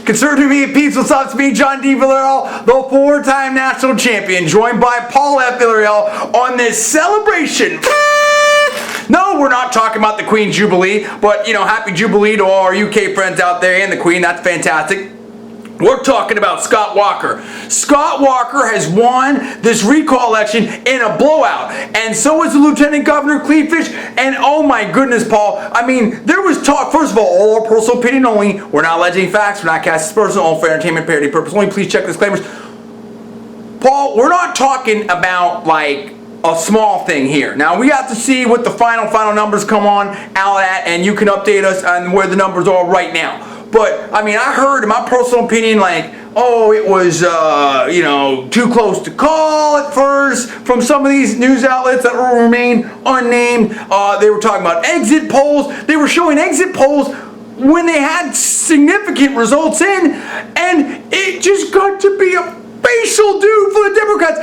Conservative Media Peeps, what's up? It's me, John D. Villarreal, the 4-time national champion, joined by Paul F. Villarreal on this celebration. No, we're not talking about the Queen Jubilee, but, happy Jubilee to all our UK friends out there and the Queen. That's fantastic. We're talking about Scott Walker. Scott Walker has won this recall election in a blowout, and so is the Lieutenant Governor Clevefish. And oh my goodness, Paul, there was talk. First of all our personal opinion only. We're not alleging facts. We're not casting personal, all for entertainment, parody purpose only. Please check disclaimers. Paul, we're not talking about like a small thing here. Now we have to see what the final numbers come on out at, and you can update us on where the numbers are right now. But, I heard, in my personal opinion, it was, too close to call at first from some of these news outlets that will remain unnamed. They were talking about exit polls. They were showing exit polls when they had significant results in, and it just got to be a facial dude for the Democrats.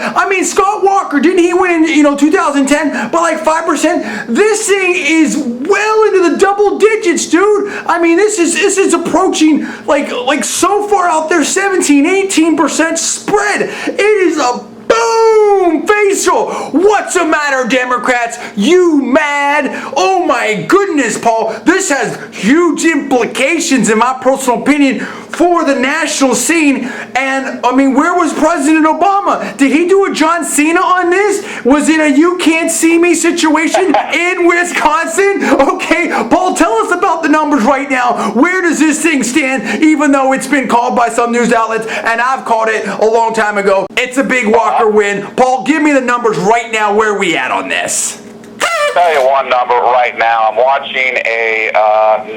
Scott Walker, didn't he win in 2010 by 5%? This thing is well into the double digits, dude. This is approaching like so far out there, 17-18% spread. It is a boom facial. What's the matter, Democrats? You mad? Oh my goodness, Paul. This has huge implications, in my personal opinion, for the national scene. And where was President Obama? Did he do a John Cena on this? Was it a you can't see me situation in Wisconsin? Okay, Paul, tell us about the numbers right now. Where does this thing stand, even though it's been called by some news outlets, and I've called it a long time ago? It's a big Walker win. Paul, give me the numbers right now. Where are we at on this? I'll tell you one number right now. I'm watching a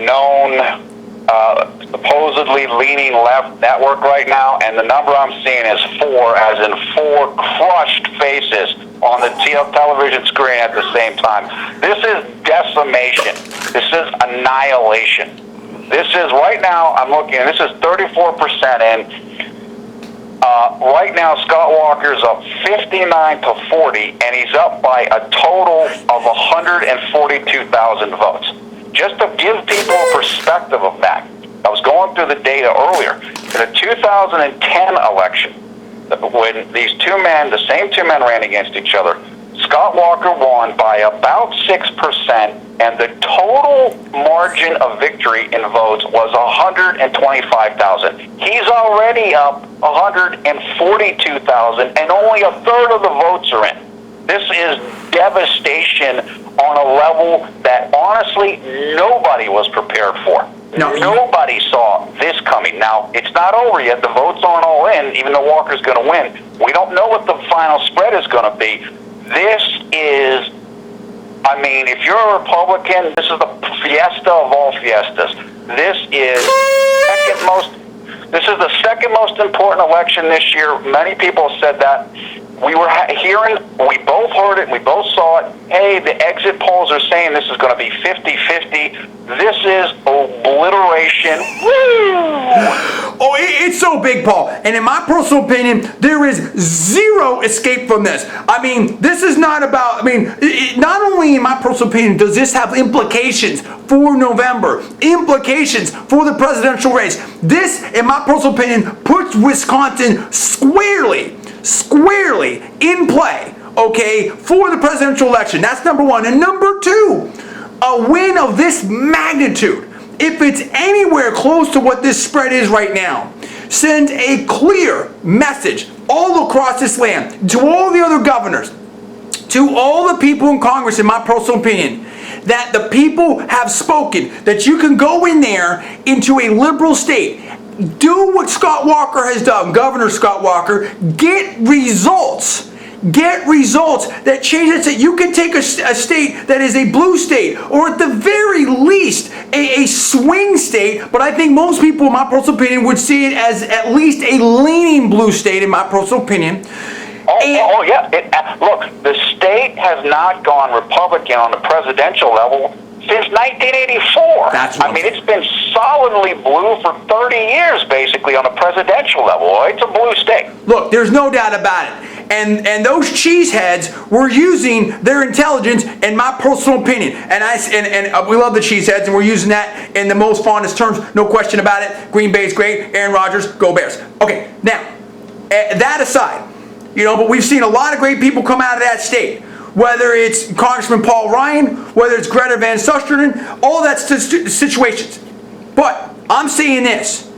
known supposedly leaning left network right now, and the number I'm seeing is 4, as in 4 crushed faces on the television screen at the same time. This is decimation. This is annihilation. This is, right now, I'm looking, this is 34% in. Right now, Scott Walker's up 59-40, and he's up by a total of 142,000 votes. Just to give people a perspective of that, I was going through the data earlier. In the 2010 election, when these two men, the same two men, ran against each other, Scott Walker won by about 6%, and the total margin of victory in votes was 125,000. He's already up 142,000, and only a third of the votes are in. This is devastation on a level that, honestly, nobody was prepared for. No. Nobody saw this coming. Now, it's not over yet. The votes aren't all in, even though Walker's going to win. We don't know what the final spread is going to be. This is, if you're a Republican, this is the fiesta of all fiestas. This is the second most important election this year. Many people said that. We were hearing, we both heard it, we both saw it. Hey, the exit polls are saying this is going to be 50-50. This is obliteration. Woo! Oh, it's so big, Paul. And in my personal opinion, there is zero escape from this. This is not about, not only in my personal opinion does this have implications for November, implications for the presidential race. This, in my personal opinion, puts Wisconsin squarely in play, okay, for the presidential election. That's number one. And number two, a win of this magnitude, if it's anywhere close to what this spread is right now, sends a clear message all across this land to all the other governors, to all the people in Congress, in my personal opinion, that the people have spoken, that you can go in there into a liberal state, do what Scott Walker has done, Governor Scott Walker, get results that change it. So you can take a state that is a blue state, or at the very least a swing state, but I think most people, in my personal opinion, would see it as at least a leaning blue state, in my personal opinion. Yeah. Look, the state has not gone Republican on the presidential level since 1984. That's right. It's been solidly blue for 30 years, basically, on a presidential level. It's a blue state. Look, there's no doubt about it. and those cheeseheads were using their intelligence, in my personal opinion. And we love the cheeseheads, and we're using that in the most fondest terms, no question about it. Green Bay's great. Aaron Rodgers, go Bears. Okay, now, that aside, but we've seen a lot of great people come out of that state. Whether it's Congressman Paul Ryan, whether it's Greta Van Susteren, all that's situations. But I'm saying this.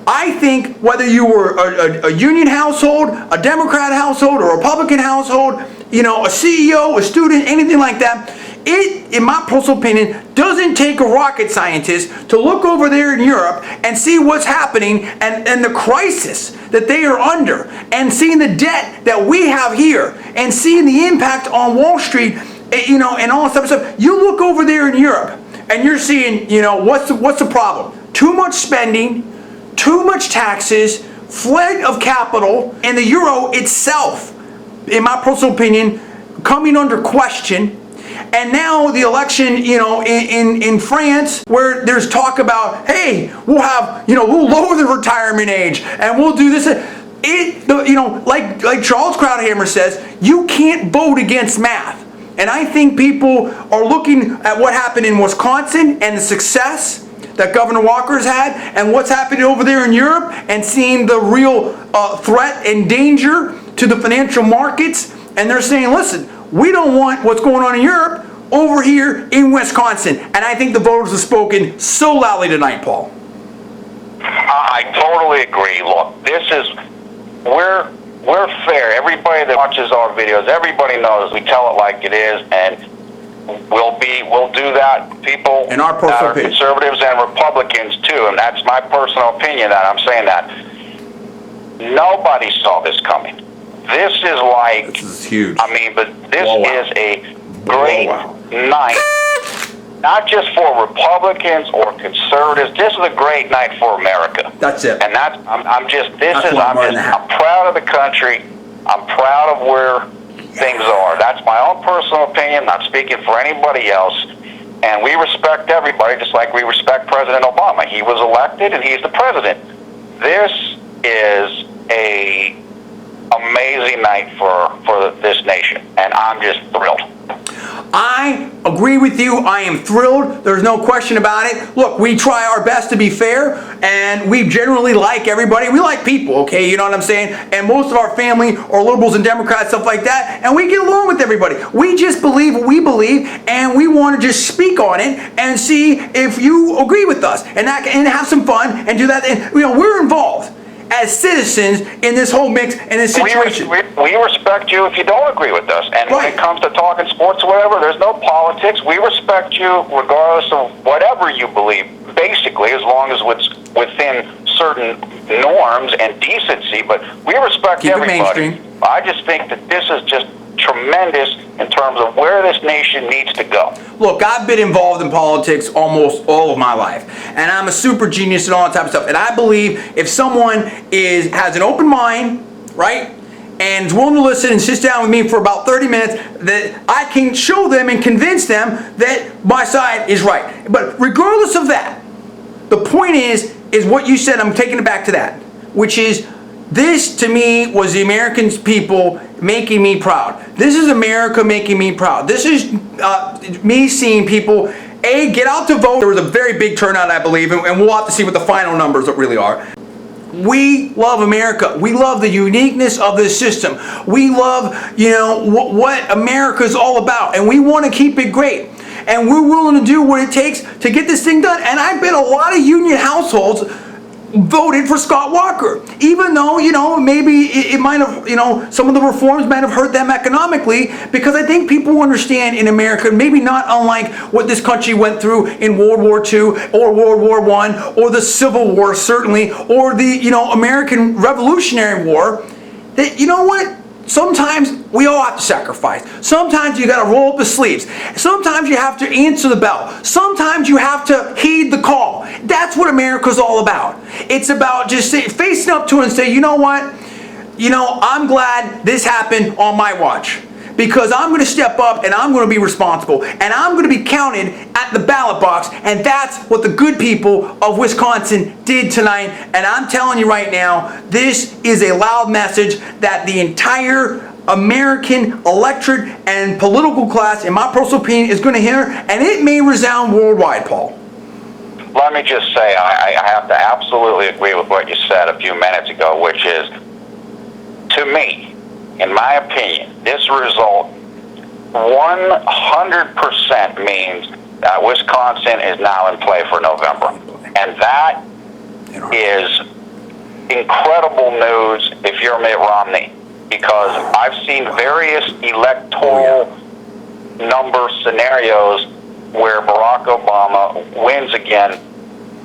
I think whether you were a union household, a Democrat household, a Republican household, a CEO, a student, anything like that, it, in my personal opinion, doesn't take a rocket scientist to look over there in Europe and see what's happening and the crisis that they are under, and seeing the debt that we have here, and seeing the impact on Wall Street, and all that stuff. You look over there in Europe and you're seeing, what's the problem? Too much spending, too much taxes, flood of capital, and the euro itself, in my personal opinion, coming under question. And now the election, in France, where there's talk about, hey, we'll have, we'll lower the retirement age, and we'll do this. Like Charles Krauthammer says, you can't vote against math. And I think people are looking at what happened in Wisconsin and the success that Governor Walker's had, and what's happening over there in Europe, and seeing the real threat and danger to the financial markets. And they're saying, listen, we don't want what's going on in Europe over here in Wisconsin. And I think the voters have spoken so loudly tonight, Paul. I totally agree. Look, we're fair. Everybody that watches our videos, everybody knows we tell it like it is, and we'll do that. People in our that are conservatives and Republicans too, and that's my personal opinion that I'm saying that. Nobody saw this coming. This is huge. But this is a great night, not just for Republicans or conservatives. This is a great night for America. That's it. And I'm proud of the country. I'm proud of where things are. That's my own personal opinion. Not speaking for anybody else. And we respect everybody, just like we respect President Obama. He was elected, and he's the president. This is a amazing night for this nation, and I'm just thrilled. I agree with you. I am thrilled. There's no question about it. Look, we try our best to be fair, and we generally like everybody. We like people, okay? You know what I'm saying? And most of our family are liberals and Democrats, stuff like that, and we get along with everybody. We just believe what we believe, and we want to just speak on it and see if you agree with us, and have some fun and do that. And we're involved as citizens in this whole mix and this situation. We respect you if you don't agree with us. And when it comes to talking sports or whatever, there's no politics. We respect you regardless of whatever you believe, basically, as long as it's within certain norms and decency. But we respect everybody. I just think that this is just tremendous in terms of where this nation needs to go. Look, I've been involved in politics almost all of my life, and I'm a super genius and all that type of stuff. And I believe if someone has an open mind, right, and is willing to listen and sits down with me for about 30 minutes, that I can show them and convince them that my side is right. But regardless of that, the point is what you said. I'm taking it back to that, which is, this, to me, was the American people making me proud. This is America making me proud. This is me seeing people, get out to vote. There was a very big turnout, I believe, and we'll have to see what the final numbers really are. We love America. We love the uniqueness of this system. We love, what America is all about, and we want to keep it great. And we're willing to do what it takes to get this thing done. And I bet a lot of union households voted for Scott Walker, even though, maybe it might have, some of the reforms might have hurt them economically, because I think people understand in America, maybe not unlike what this country went through in World War II or World War I or the Civil War, certainly, or the, American Revolutionary War, that, what? Sometimes we all have to sacrifice. Sometimes you got to roll up the sleeves. Sometimes you have to answer the bell. Sometimes you have to heed the call. That's what America's all about. It's about just facing up to it and say, you know what? I'm glad this happened on my watch, because I'm going to step up and I'm going to be responsible, and I'm going to be counted at the ballot box. And that's what the good people of Wisconsin did tonight. And I'm telling you right now, this is a loud message that the entire American electorate and political class, in my personal opinion, is going to hear, and it may resound worldwide, Paul. Let me just say, I have to absolutely agree with what you said a few minutes ago, which is, to me, in my opinion, this result 100% means that Wisconsin is now in play for November. And that is incredible news if you're Mitt Romney, because I've seen various electoral number scenarios where Barack Obama wins again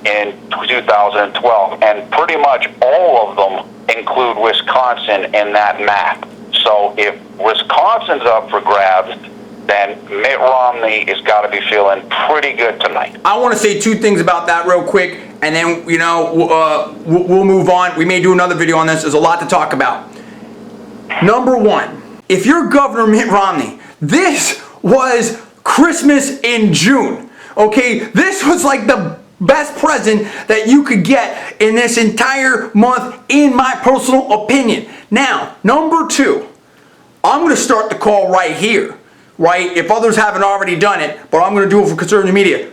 in 2012, and pretty much all of them include Wisconsin in that map. So if Wisconsin's up for grabs, then Mitt Romney has got to be feeling pretty good tonight. I want to say two things about that real quick, and then, we'll move on. We may do another video on this. There's a lot to talk about. Number one, if you're Governor Mitt Romney, this was Christmas in June. Okay, this was like the best present that you could get in this entire month, in my personal opinion. Now, number two, I'm going to start the call right here, right? If others haven't already done it, but I'm going to do it for conservative media.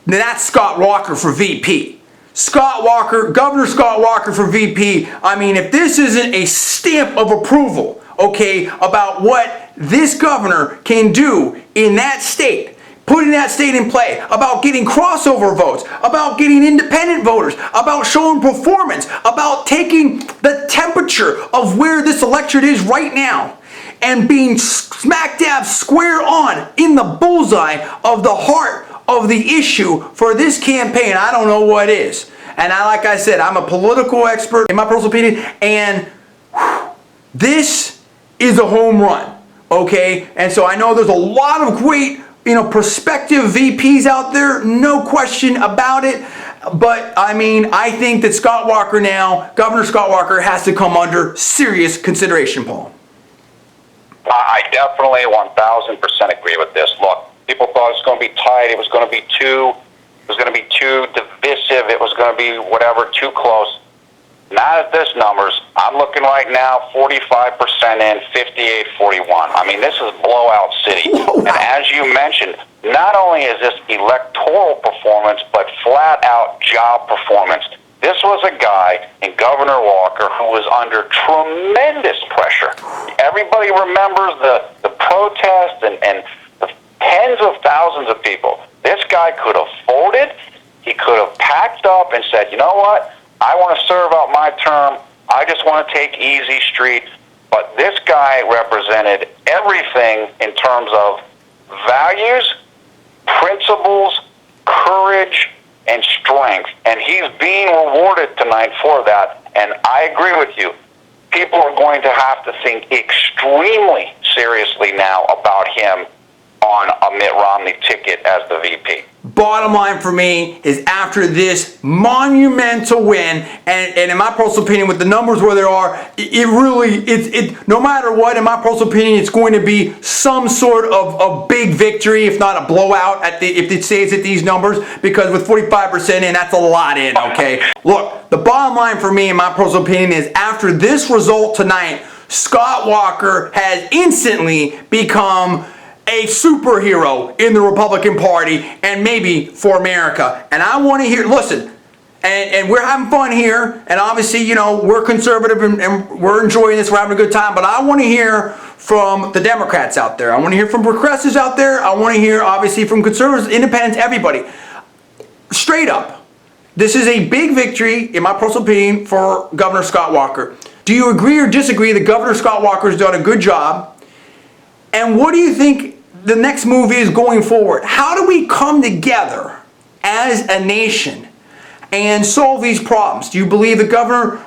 Now that's Scott Walker for VP. Scott Walker, Governor Scott Walker for VP. I mean, if this isn't a stamp of approval, okay, about what this governor can do in that state, putting that state in play, about getting crossover votes, about getting independent voters, about showing performance, about taking the temperature of where this electorate is right now and being smack dab square on in the bullseye of the heart of the issue for this campaign. I don't know what is. And like I said, I'm a political expert in my personal opinion, and this is a home run, okay? And so I know there's a lot of great, prospective VPs out there, no question about it. But I mean, I think that Scott Walker now, Governor Scott Walker, has to come under serious consideration, Paul. I definitely 1,000% agree with this. Look, people thought it was going to be tight. It was going to be too divisive. It was going to be whatever, too close. Not at this numbers. I'm looking right now, 45% in, 58-41. I mean, this is blowout city. And as you mentioned, not only is this electoral performance, but flat-out job performance. This was a guy in Governor Walker who was under tremendous pressure. Everybody remembers the protests and the tens of thousands of people. This guy could have folded. He could have packed up and said, you know what? I want to serve out my term. I just want to take easy street. But this guy represented everything in terms of values, principles, courage, and strength. And he's being rewarded tonight for that. And I agree with you. People are going to have to think extremely seriously now about him on a Mitt Romney ticket as the VP. Bottom line for me is, after this monumental win, and in my personal opinion, with the numbers where they are, it no matter what, in my personal opinion, it's going to be some sort of a big victory, if not a blowout, if it stays at these numbers, because with 45% in, that's a lot in, okay? Look, the bottom line for me, in my personal opinion, is after this result tonight, Scott Walker has instantly become a superhero in the Republican Party, and maybe for America. And I want to hear, listen, and we're having fun here, and obviously, we're conservative and we're enjoying this, we're having a good time, but I want to hear from the Democrats out there. I want to hear from progressives out there. I want to hear, obviously, from conservatives, independents, everybody. Straight up, this is a big victory, in my personal opinion, for Governor Scott Walker. Do you agree or disagree that Governor Scott Walker has done a good job? And what do you think the next move is going forward? How do we come together as a nation and solve these problems? Do you believe that Governor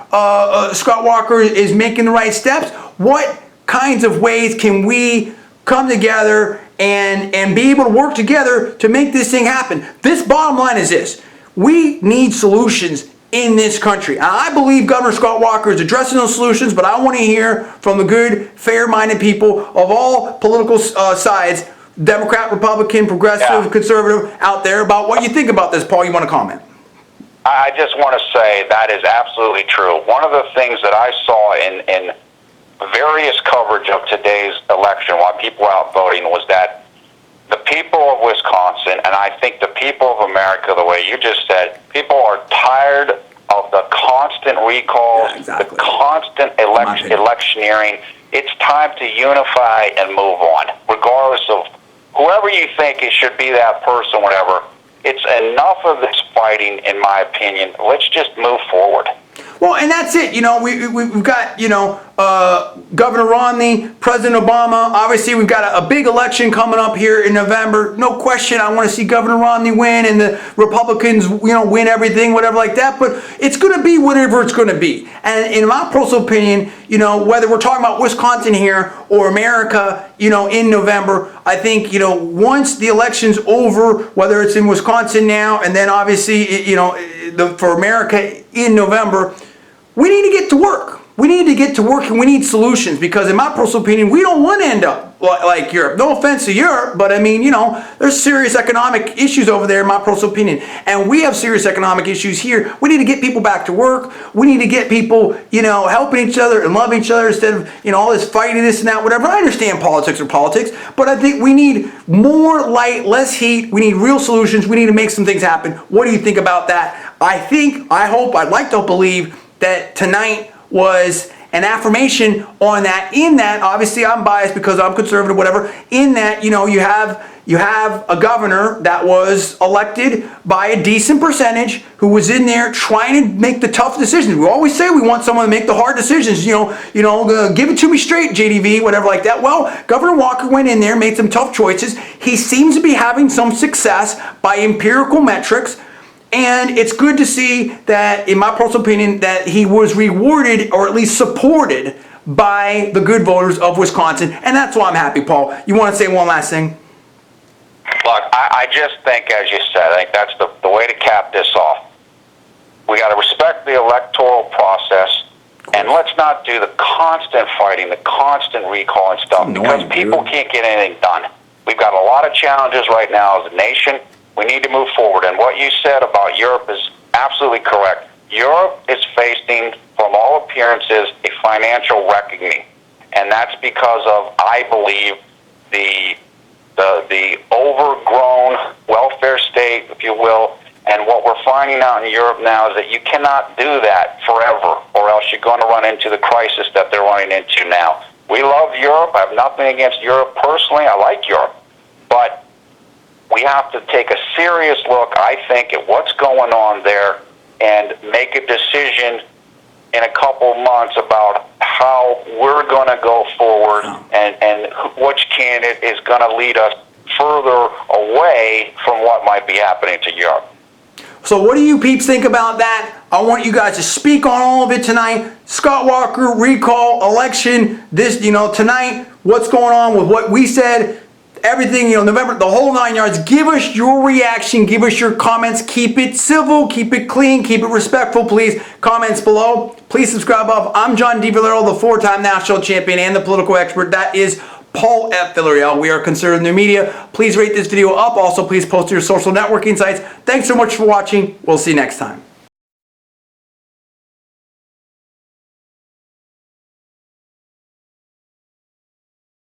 Scott Walker is making the right steps? What kinds of ways can we come together and be able to work together to make this thing happen? This bottom line is this: we need solutions in this country. And I believe Governor Scott Walker is addressing those solutions, but I want to hear from the good, fair-minded people of all political sides, Democrat, Republican, progressive, conservative, out there, about what you think about this. Paul, you want to comment? I just want to say that is absolutely true. One of the things that I saw in various coverage of today's election while people were out voting was that the people of Wisconsin, and I think the people of America, the way you just said, people are tired of the constant recalls, exactly. the constant electioneering. It's time to unify and move on, regardless of whoever you think it should be that person, whatever. It's enough of this fighting, in my opinion. Let's just move forward. Well, and that's it. We've got, Governor Romney, President Obama. Obviously, we've got a big election coming up here in November. No question, I want to see Governor Romney win and the Republicans, win everything, whatever like that. But it's going to be whatever it's going to be. And in my personal opinion, whether we're talking about Wisconsin here or America, in November, I think, once the election's over, whether it's in Wisconsin now and then obviously, for America in November, we need to get to work. We need to get to work and we need solutions because in my personal opinion, we don't want to end up like Europe. No offense to Europe, but I mean, there's serious economic issues over there in my personal opinion. And we have serious economic issues here. We need to get people back to work. We need to get people, helping each other and loving each other instead of, all this fighting, this and that, whatever. I understand politics are politics, but I think we need more light, less heat. We need real solutions. We need to make some things happen. What do you think about that? I'd like to believe that tonight was an affirmation on that. In that, obviously I'm biased because I'm conservative, whatever. In that, you have a governor that was elected by a decent percentage who was in there trying to make the tough decisions. We always say we want someone to make the hard decisions, give it to me straight, JDV, whatever like that. Well, Governor Walker went in there, made some tough choices. He seems to be having some success by empirical metrics. And it's good to see that, in my personal opinion, that he was rewarded or at least supported by the good voters of Wisconsin. And that's why I'm happy, Paul. You want to say one last thing? Look, I just think, as you said, I think that's the way to cap this off. We got to respect the electoral process, and let's not do the constant fighting, the constant recall and stuff, because people can't get anything done. We've got a lot of challenges right now as a nation. We need to move forward. And what you said about Europe is absolutely correct. Europe is facing, from all appearances, a financial reckoning. And that's because of, I believe, the overgrown welfare state, if you will. And what we're finding out in Europe now is that you cannot do that forever, or else you're going to run into the crisis that they're running into now. We love Europe. I have nothing against Europe personally. I like Europe. But we have to take a serious look, I think, at what's going on there and make a decision in a couple months about how we're going to go forward and which candidate is going to lead us further away from what might be happening to Europe. So what do you peeps think about that? I want you guys to speak on all of it tonight. Scott Walker, recall, election, this, tonight, what's going on with what we said. Everything, November, the whole 9 yards. Give us your reaction. Give us your comments. Keep it civil. Keep it clean. Keep it respectful, please. Comments below. Please subscribe up. I'm John D. Villarreal, the 4-time national champion and the political expert. That is Paul F. Villarreal. We are Conservative New Media. Please rate this video up. Also, please post to your social networking sites. Thanks so much for watching. We'll see you next time.